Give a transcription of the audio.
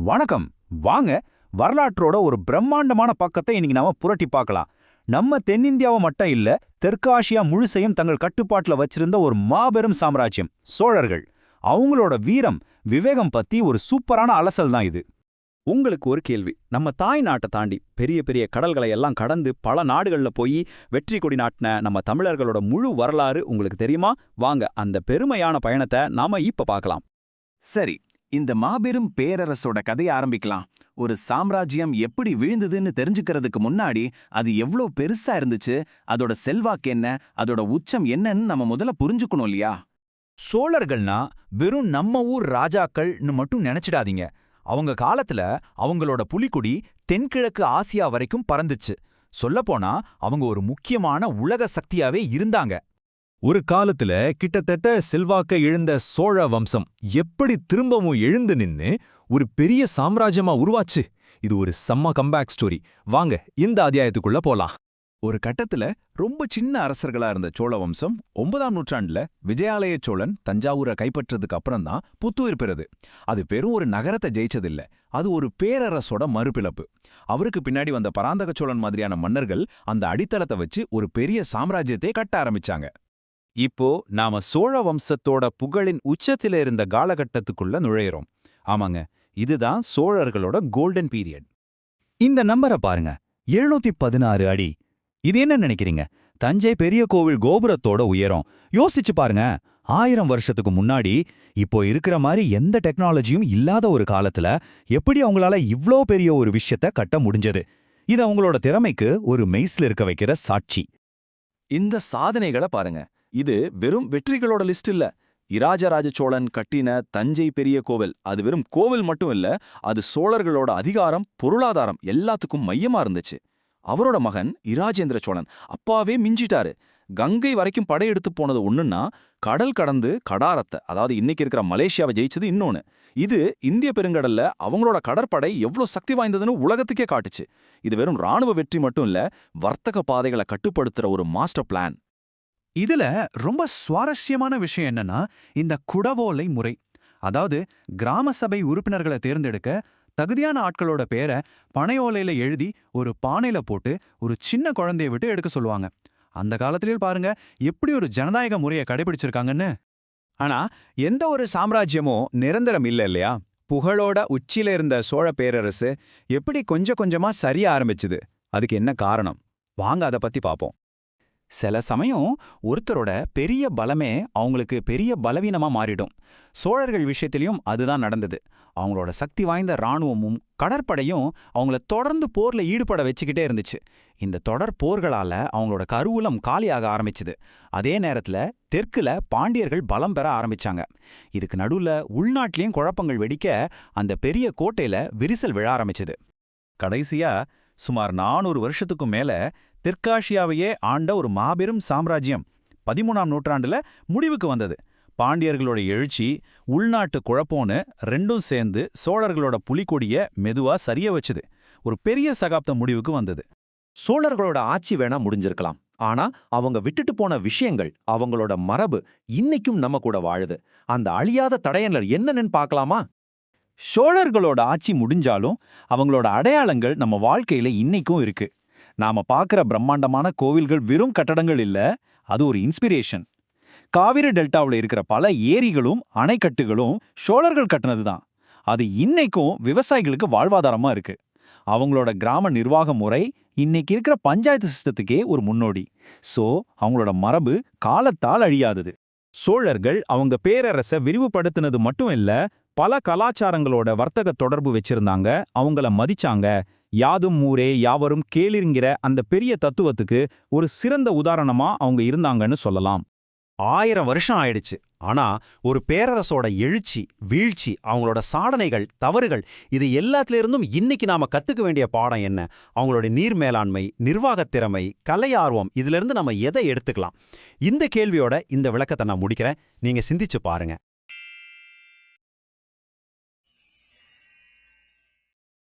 வணக்கம். வாங்க, வரலாற்றோட ஒரு பிரம்மாண்டமான பக்கத்தை இன்னைக்கு நாம புரட்டி பார்க்கலாம். நம்ம தென்னிந்தியாவை மட்டும் இல்ல, தெற்காசியா முழுசையும் தங்கள் கட்டுப்பாட்டுல வச்சிருந்த ஒரு மாபெரும் சாம்ராஜ்யம் சோழர்கள். அவங்களோட வீரம், விவேகம் பத்தி ஒரு சூப்பரான அலசல் தான் இது. உங்களுக்கு ஒரு கேள்வி. நம்ம தாய் நாட்டை தாண்டி பெரிய பெரிய கடல்களை எல்லாம் கடந்து பல நாடுகள்ல போய் வெற்றி கொடி நாட்டின நம்ம தமிழர்களோட முழு வரலாறு உங்களுக்கு தெரியுமா? வாங்க, அந்த பெருமையான பயணத்தை நாம இப்ப பார்க்கலாம். சரி, இந்த மாபெரும் பேரரசோட கதையை ஆரம்பிக்கலாம். ஒரு சாம்ராஜ்யம் எப்படி விழுந்ததுன்னு தெரிஞ்சுக்கிறதுக்கு முன்னாடி அது எவ்வளோ பெருசா இருந்துச்சு, அதோட செல்வாக்கு என்ன, அதோட உச்சம் என்னன்னு நம்ம முதல்ல புரிஞ்சுக்கணும் இல்லையா? சோழர்கள்னா வெறும் நம்ம ஊர் ராஜாக்கள்னு மட்டும் நினைச்சிடாதீங்க. அவங்க காலத்துல அவங்களோட புலிக்குடி தென்கிழக்கு ஆசியா வரைக்கும் பறந்துச்சு. சொல்லப்போனா அவங்க ஒரு முக்கியமான உலக சக்தியாவே இருந்தாங்க. ஒரு காலத்துல கிட்டத்தட்ட செல்வாக்க இழந்த சோழ வம்சம் எப்படி திரும்பவும் எழுந்து நின்னு ஒரு பெரிய சாம்ராஜ்யமா உருவாச்சு. இது ஒரு செம்ம கம்பேக் ஸ்டோரி. வாங்க இந்த அத்தியாயத்துக்குள்ள போலாம். ஒரு கட்டத்துல ரொம்ப சின்ன அரசர்களா இருந்த சோழ வம்சம் 9ஆம் நூற்றாண்டுல விஜயாலய சோழன் தஞ்சாவூரை கைப்பற்றதுக்கு அப்புறம்தான் புத்துயிர் பெறுது. அது பெரும் ஒரு நகரத்தை ஜெயிச்சதில்ல, அது ஒரு பேரரசோட மறுபிளப்பு. அவருக்கு பின்னாடி வந்த பராந்தக சோழன் மாதிரியான மன்னர்கள் அந்த அடித்தளத்தை வச்சு ஒரு பெரிய சாம்ராஜ்யத்தை கட்ட ஆரம்பிச்சாங்க. இப்போ நாம சோழ வம்சத்தோட புகழின் உச்சத்தில இருந்த காலகட்டத்துக்குள்ள நுழையிறோம். ஆமாங்க, இதுதான் சோழர்களோட கோல்டன் பீரியட். இந்த நம்பரை பாருங்க, 716 அடி. இது என்ன நினைக்கிறீங்க? தஞ்சை பெரிய கோவில் கோபுரத்தோட உயரம். யோசிச்சு பாருங்க, 1000 வருஷத்துக்கு முன்னாடி இப்போ இருக்கிற மாதிரி எந்த டெக்னாலஜியும் இல்லாத ஒரு காலத்துல எப்படி அவங்களால இவ்ளோ பெரிய ஒரு விஷயத்த கட்ட முடிஞ்சது? இது அவங்களோட திறமைக்கு ஒரு மெய்ஸ்ல இருக்க வைக்கிற சாட்சி. இந்த சாதனைகளை பாருங்க. இது வெறும் வெற்றிகளோட லிஸ்ட் இல்ல. இராஜராஜ சோழன் கட்டின தஞ்சை பெரிய கோவில், அது வெறும் கோவில் மட்டும் இல்ல, அது சோழர்களோட அதிகாரம், பொருளாதாரம் எல்லாத்துக்கும் மையமா இருந்துச்சு. அவரோட மகன் இராஜேந்திர சோழன் அப்பாவே மிஞ்சிட்டாரு. கங்கை வரைக்கும் படையெடுத்து போனது ஒண்ணுன்னா, கடல் கடந்து கடாரத்தை, அதாவது இன்னைக்கு இருக்கிற மலேசியாவை ஜெயிச்சது இன்னொன்னு. இது இந்திய பெருங்கடல்ல அவங்களோட கடற்படை எவ்வளோ சக்தி வாய்ந்ததுன்னு உலகத்துக்கே காட்டுச்சு. இது வெறும் ராணுவ வெற்றி மட்டும் இல்ல, வர்த்தக பாதைகளை கட்டுப்படுத்துற ஒரு மாஸ்டர் பிளான். இதுல ரொம்ப சுவாரஸ்யமான விஷயம் என்னன்னா, இந்த குடவோலை முறை. அதாவது கிராம சபை உறுப்பினர்களை தேர்ந்தெடுக்க தகுதியான ஆட்களோட பேரை பனையோலையில எழுதி ஒரு பானையில போட்டு ஒரு சின்ன குழந்தைய விட்டு எடுக்க சொல்லுவாங்க. அந்த காலத்திலே பாருங்க எப்படி ஒரு ஜனநாயக முறையை கடைபிடிச்சிருக்காங்கன்னு. ஆனா எந்த ஒரு சாம்ராஜ்யமும் நிரந்தரம் இல்ல இல்லையா? புகழோட உச்சியில இருந்த சோழ பேரரசு எப்படி கொஞ்சம் கொஞ்சமா சரிய ஆரம்பிச்சுது? அதுக்கு என்ன காரணம்? வாங்க அதை பத்தி பார்ப்போம். சில சமயம் ஒருத்தரோட பெரிய பலமே அவங்களுக்கு பெரிய பலவீனமா மாறிடும். சோழர்கள் விஷயத்திலையும் அதுதான் நடந்தது. அவங்களோட சக்தி வாய்ந்த இராணுவமும் கடற்படையும் அவங்கள தொடர்ந்து போர்ல ஈடுபட வச்சுக்கிட்டே இருந்துச்சு. இந்த தொடர் போர்களால அவங்களோட கருவூலம் காலியாக ஆரம்பிச்சுது. அதே நேரத்துல தெற்குல பாண்டியர்கள் பலம் பெற ஆரம்பிச்சாங்க. இதுக்கு நடுவுல உள்நாட்டிலையும் குழப்பங்கள் வெடிக்க அந்த பெரிய கோட்டையில விரிசல் விழ ஆரம்பிச்சுது. கடைசியா சுமார் 400 வருஷத்துக்கும் மேல தெற்காசியாவையே ஆண்ட ஒரு மாபெரும் சாம்ராஜ்யம் 13ஆம் நூற்றாண்டுல முடிவுக்கு வந்தது. பாண்டியர்களோட எழுச்சி, உள்நாட்டு குழப்பம்னு ரெண்டும் சேர்ந்து சோழர்களோட புலிகொடிய மெதுவா சரிய வச்சுது. ஒரு பெரிய சகாப்தம் முடிவுக்கு வந்தது. சோழர்களோட ஆட்சி வேணா முடிஞ்சிருக்கலாம், ஆனா அவங்க விட்டுட்டு போன விஷயங்கள், அவங்களோட மரபு இன்னைக்கும் நம்ம கூட வாழுது. அந்த அழியாத தடயங்கள் என்னன்னு பார்க்கலாமா? சோழர்களோட ஆட்சி முடிஞ்சாலும் அவங்களோட அடையாளங்கள் நம்ம வாழ்க்கையில இன்னைக்கும் இருக்கு. நாம பார்க்குற பிரம்மாண்டமான கோவில்கள் வெறும் கட்டடங்கள் இல்ல, அது ஒரு இன்ஸ்பிரேஷன். காவிரி டெல்டாவில் இருக்கிற பல ஏரிகளும் அணைக்கட்டுகளும் சோழர்கள் கட்டினது தான். அது இன்னைக்கும் விவசாயிகளுக்கு வாழ்வாதாரமா இருக்கு. அவங்களோட கிராம நிர்வாக முறை இன்னைக்கு இருக்கிற பஞ்சாயத்து சிஸ்டத்துக்கே ஒரு முன்னோடி. சோ அவங்களோட மரபு காலத்தால் அழியாதது. சோழர்கள் அவங்க பேரரசை விரிவுபடுத்தினது மட்டும் இல்ல, பல கலாச்சாரங்களோட வர்த்தக தொடர்பு வச்சிருந்தாங்க, அவங்கள மதிச்சாங்க. யாதும் ஊரே யாவரும் கேளிருங்கிற அந்த பெரிய தத்துவத்துக்கு ஒரு சிறந்த உதாரணமா அவங்க இருந்தாங்கன்னு சொல்லலாம். 1000 வருஷம் ஆயிடுச்சு. ஆனா ஒரு பேரரசோட எழுச்சி, வீழ்ச்சி, அவங்களோட சாதனைகள், தவறுகள், இது எல்லாத்திலிருந்தும் இன்னைக்கு நாம கத்துக்க வேண்டிய பாடம் என்ன? அவங்களோட நீர் மேலாண்மை, நிர்வாகத் திறமை, கலை ஆர்வம், இதிலிருந்து நம்ம எதை எடுத்துக்கலாம்? இந்த கேள்வியோட இந்த விளக்கத்தை நான் முடிக்கிறேன். நீங்க சிந்திச்சு பாருங்க.